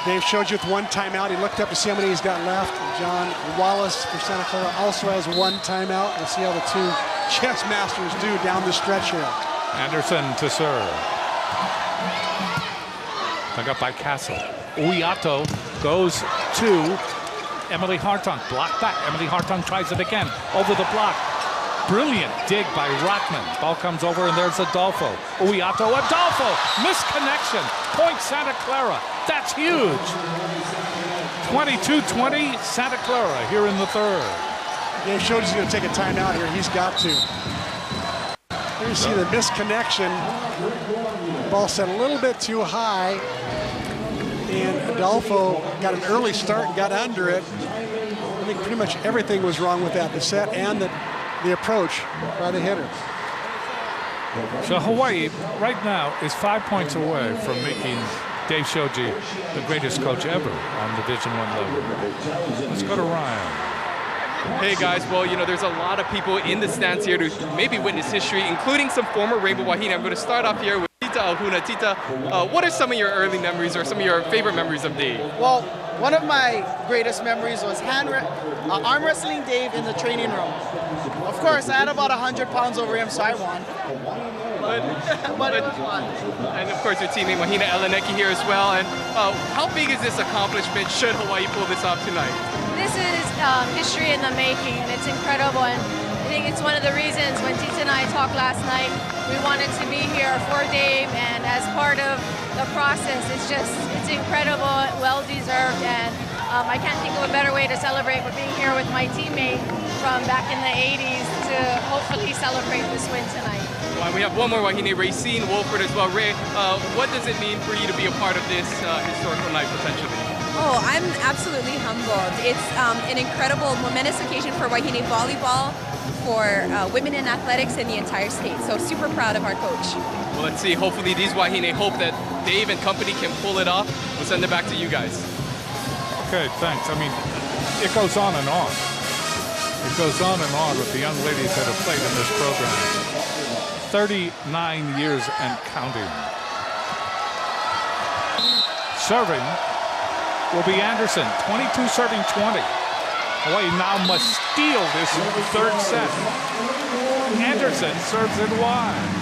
Dave showed you with one timeout. He looked up to see how many he's got left. John Wallace for Santa Clara also has one timeout. We'll see how the two chess masters do down the stretch here. Anderson to serve. Dug up by Castle. Uyato goes to Emily Hartung. Blocked back. Emily Hartung tries it again. Over the block. Brilliant dig by Rockman. Ball comes over and there's Adolfo. Uyato. Adolfo! Misconnection. Point Santa Clara. That's huge. 22-20 Santa Clara here in the third. Dave showed he's going to take a timeout here. He's got to. Here you see the misconnection. Ball set a little bit too high. And Adolfo got an early start and got under it. I think pretty much everything was wrong with that, the set and the approach by the hitter. So Hawaii right now is 5 points away from making Dave Shoji the greatest coach ever on Division I level. Let's go to Ryan. Hey guys, well, you know, there's a lot of people in the stands here to maybe witness history, including some former Rainbow Wahine. I'm going to start off here with Tita Ahuna. Tita, what are some of your early memories or some of your favorite memories of Dave? Well, one of my greatest memories was arm wrestling Dave in the training room. Of course, I had about 100 pounds over him, so I won. But it was fun. And of course, your teammate Wahine Eleneki here as well. And how big is this accomplishment should Hawaii pull this off tonight? This is history in the making, and it's incredible. And I think it's one of the reasons when Tita and I talked last night, we wanted to be here for Dave, and as part of the process, it's incredible, well-deserved, and I can't think of a better way to celebrate but being here with my teammate from back in the 80s to hopefully celebrate this win tonight. Well, we have one more Wahine, Racine Wolford as well. Ray, what does it mean for you to be a part of this historical night potentially? Oh, I'm absolutely humbled. It's an incredible, momentous occasion for Wahine Volleyball, for women in athletics in the entire state. So super proud of our coach. Well, let's see. Hopefully these Wahine hope that Dave and company can pull it off. We'll send it back to you guys. Okay, thanks. I mean, it goes on and on. It goes on and on with the young ladies that have played in this program. 39 years and counting. Serving will be Anderson, 22 serving 20. Hawaii now must steal this third set. Anderson serves it wide.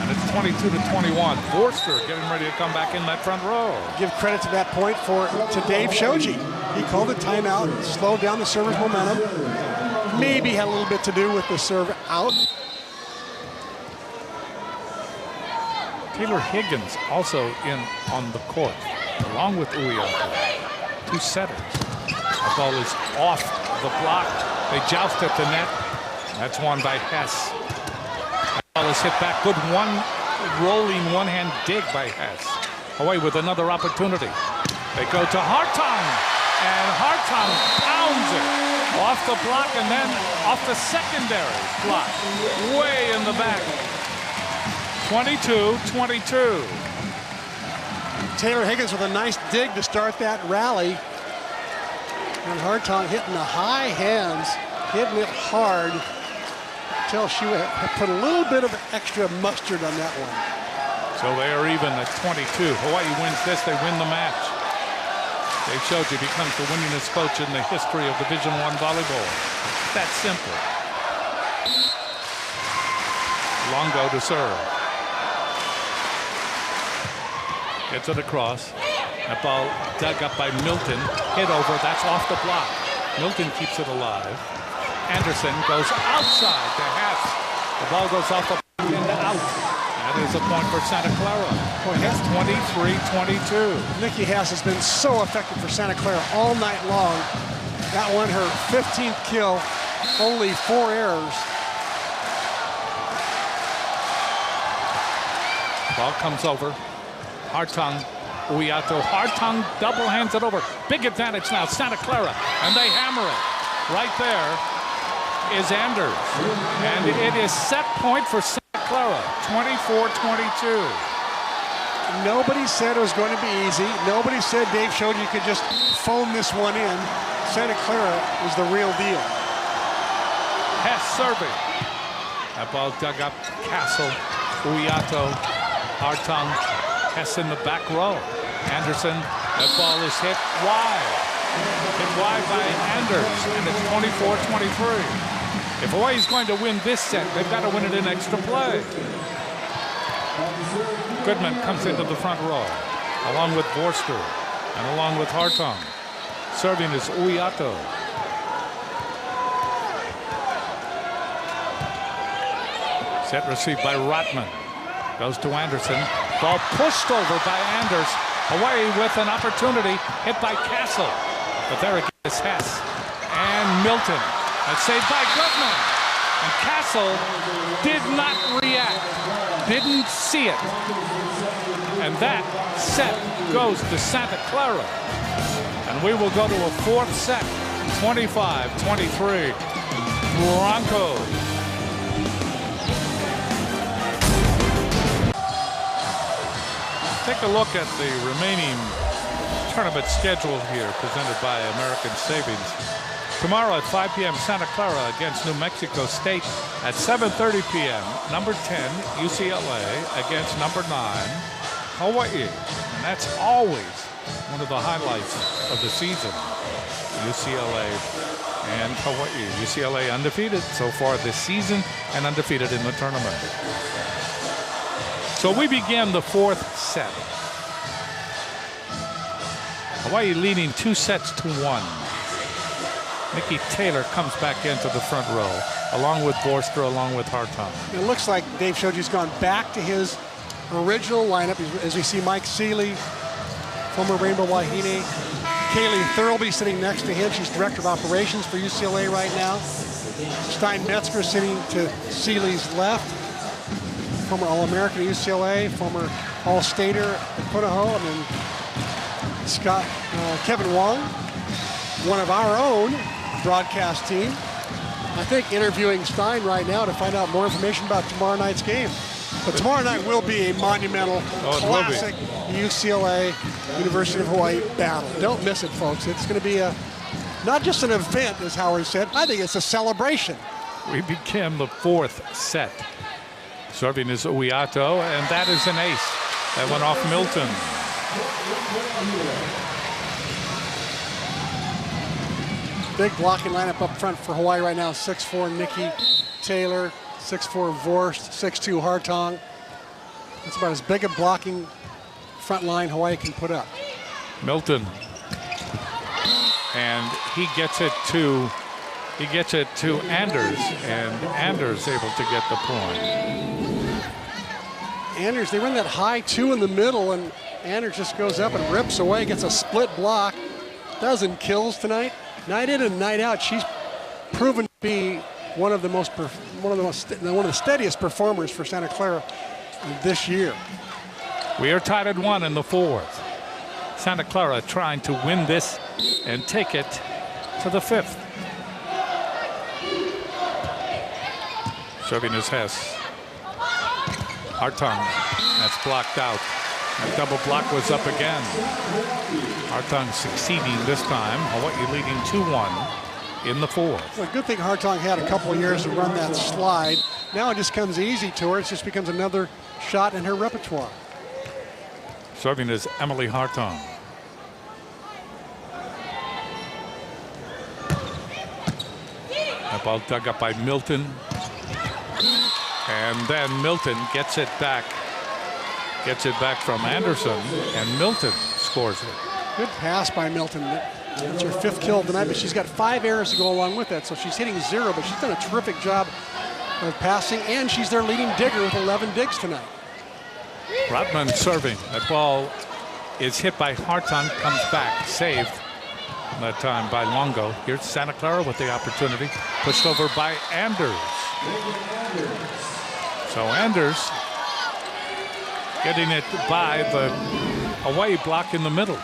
And it's 22-21. Forster getting ready to come back in that front row. Give credit to that point to Dave Shoji. He called a timeout, slowed down the server's momentum. Maybe had a little bit to do with the serve out. Taylor Higgins also in on the court, along with Uyato. Two setters. The ball is off the block. They joust at the net. That's won by Hess. The ball is hit back. Good rolling one-hand dig by Hess. Hawaii with another opportunity. They go to Hartung. And Hartung pounds it off the block and then off the secondary block. Way in the back. 22-22. Taylor Higgins with a nice dig to start that rally. And Hartung hitting the high hands, hitting it hard. Until she had put a little bit of extra mustard on that one. So they are even at 22. Hawaii wins this, they win the match. Dave Shoji becomes the winningest coach in the history of Division I volleyball. That simple. Longo to serve. Gets it across. That ball dug up by Milton. Hit over. That's off the block. Milton keeps it alive. Anderson goes outside to Hess. The ball goes off the block and out. That is a point for Santa Clara. It's 23-22. Nikki Hess has been so effective for Santa Clara all night long. That one, her 15th kill, only 4 errors. Ball comes over. Hartung, Uyato. Hartung double hands it over. Big advantage now, Santa Clara. And they hammer it. Right there is Anders. And it is set point for Santa Clara, 24-22. Nobody said it was going to be easy. Nobody said Dave showed you could just phone this one in. Santa Clara is the real deal. Hess serving. That ball dug up. Castle, Uyato, Hartung. Hess in the back row. Anderson That ball is hit wide. Hit wide by Anders, and it's 24-23. If Hawaii's going to win this set, they've got to win it in extra play. Goodman comes into the front row, along with Vorster and along with Hartung. Serving is Uiato. Set received by Rotman. Goes to Anderson. Ball pushed over by Anders. Hawaii with an opportunity. Hit by Castle. But there again is Hess. And Milton. That's saved by Goodman. And Castle did not react. Didn't see it. And that set goes to Santa Clara. And we will go to a fourth set. 25-23. Broncos. Take a look at the remaining tournament schedule here presented by American Savings. Tomorrow at 5 p.m. Santa Clara against New Mexico State. At 7:30 p.m. number 10 UCLA against number 9 Hawaii. And that's always one of the highlights of the season. UCLA and Hawaii. UCLA undefeated so far this season and undefeated in the tournament. So we begin the fourth set. Hawaii leading 2-1. Nikki Taylor comes back into the front row, along with Vorster, along with Hartung. It looks like Dave showed you's gone back to his original lineup. As we see Mike Seeley, former Rainbow Wahine. Kaylee Thurlby sitting next to him. She's Director of Operations for UCLA right now. Stein Metzger sitting to Seeley's left. Former All-American at UCLA, former All-Stater at Punahou, and then Scott, Kevin Wong, one of our own broadcast team. I think interviewing Stein right now to find out more information about tomorrow night's game. But tomorrow night will be a monumental, classic UCLA University of Hawaii battle. Don't miss it, folks. It's going to be not just an event, as Howard said. I think it's a celebration. We begin the fourth set. Serving is Uiato, and that is an ace. That went off Milton. Big blocking lineup up front for Hawaii right now. 6'4" Nikki Taylor, 6'4" Vorst, 6'2" Hartung. That's about as big a blocking front line Hawaii can put up. Milton. And he gets it to Anders, and Anders able to get the point. Anders, they run that high 2 in the middle, and Anders just goes up and rips away, gets a split block. Dozen kills tonight. Night in and night out, she's proven to be one of the steadiest performers for Santa Clara this year. We are tied at 1 in the fourth. Santa Clara trying to win this and take it to the fifth. Serving is Hess. Hartung, that's blocked out. That double block was up again. Hartung succeeding this time. Hawaii leading 2-1 in the fourth. Well, good thing Hartung had a couple of years to run that slide. Now it just comes easy to her. It just becomes another shot in her repertoire. Serving is Emily Hartung. That ball dug up by Milton. And then Milton gets it back from Anderson, and Milton scores it. Good pass by Milton. That's her 5th kill tonight, but she's got 5 errors to go along with that, so she's hitting 0, but she's done a terrific job of passing, and she's their leading digger with 11 digs tonight. Rotman serving. That ball is hit by Hartung, comes back, saved that time by Longo. Here's Santa Clara with the opportunity. Pushed over by Anders. So Anders getting it by the Hawaii block in the middle.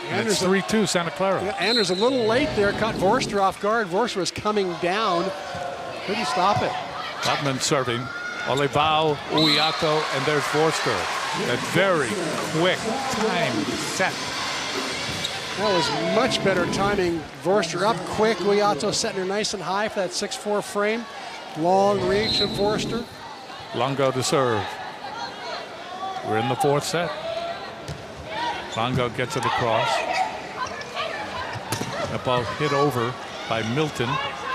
And it's 3-2 Santa Clara. Yeah, Anders a little late there, caught Vorster off guard. Vorster was coming down. Couldn't stop it. Rotman serving. Olivao, Uiato, and there's Vorster. A very quick time set. That was much better timing. Vorster up quick. Uiato setting her nice and high for that 6'4" frame. Long reach of Vorster. Longo to serve. We're in the fourth set. Longo gets it across. The ball hit over by Milton.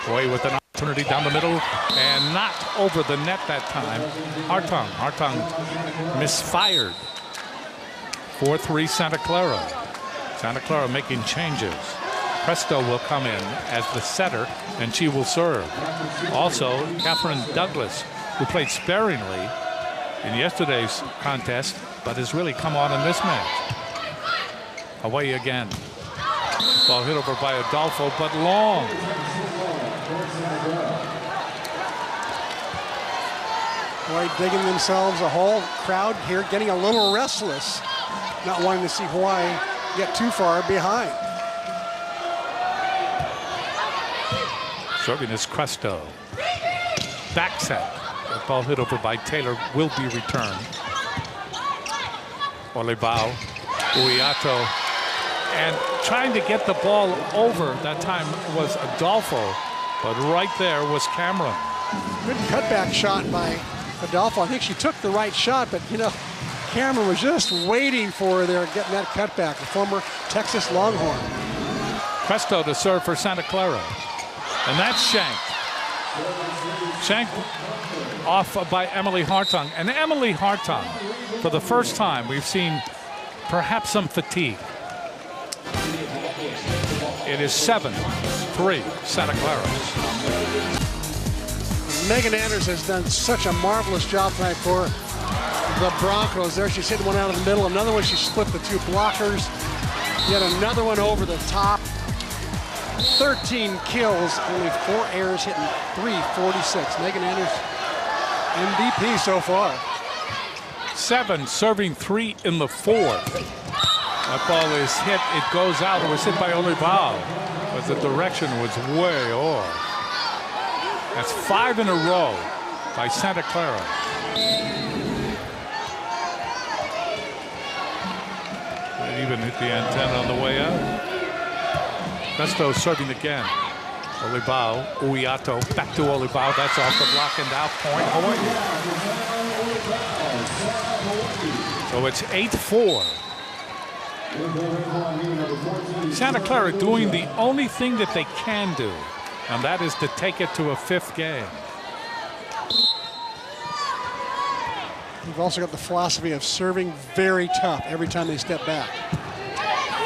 Boy with an opportunity down the middle and not over the net that time. Hartung misfired. 4-3 Santa Clara. Santa Clara making changes. Presto will come in as the setter, and she will serve. Also, Catherine Douglas, who played sparingly in yesterday's contest, but has really come on in this match. Hawaii again. Ball hit over by Adolfo, but long. Hawaii digging themselves a hole. Crowd here getting a little restless, not wanting to see Hawaii get too far behind. Serving is Cresto. Back set. The ball hit over by Taylor will be returned. Olibao, Uiato, and trying to get the ball over that time was Adolfo, but right there was Cameron. Good cutback shot by Adolfo. I think she took the right shot, but you know, Cameron was just waiting for her there, getting that cutback. The former Texas Longhorn. Presto to serve for Santa Clara. And that's shanked. Shanked off by Emily Hartung. And Emily Hartung, for the first time, we've seen perhaps some fatigue. It is 7-3 Santa Clara. Megan Anders has done such a marvelous job tonight for the Broncos. There she's hitting one out of the middle. Another one, she split the two blockers. Yet another one over the top. 13 kills, only 4 errors, hitting .346. Megan Anders, MVP so far. 7 serving 3 in the 4th. That ball is hit. It goes out. It was hit by Olibao, but the direction was way off. That's 5 in a row by Santa Clara. And even hit the antenna on the way out. Presto serving again. Olibao, Uiato, back to Olibao. That's off the block and out point. Hawaii. So it's 8-4. Santa Clara doing the only thing that they can do, and that is to take it to a 5th game. You've also got the philosophy of serving very tough every time they step back.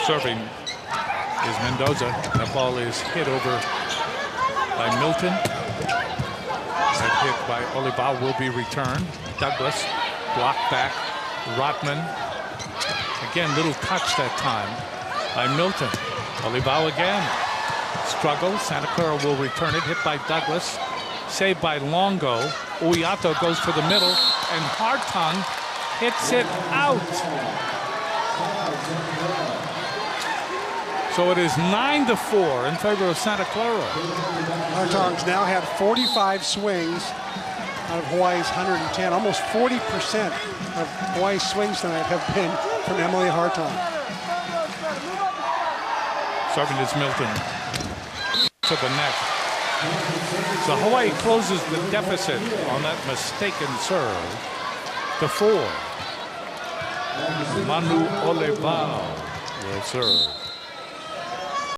Serving is Mendoza. That ball is hit over by Milton. That hit by Olibao will be returned. Douglas, block back. Rotman. Again, little touch that time by Milton. Olibao again. Struggle. Santa Clara will return it. Hit by Douglas. Saved by Longo. Uiato goes to the middle, and Hartung hits it out. So it is 9-4 in favor of Santa Clara. Hartung's now had 45 swings out of Hawaii's 110. Almost 40% of Hawaii's swings tonight have been from Emily Hartung. Serving is Milton to the net. So Hawaii closes the deficit on that mistaken serve to 4. Manu Olibao will serve.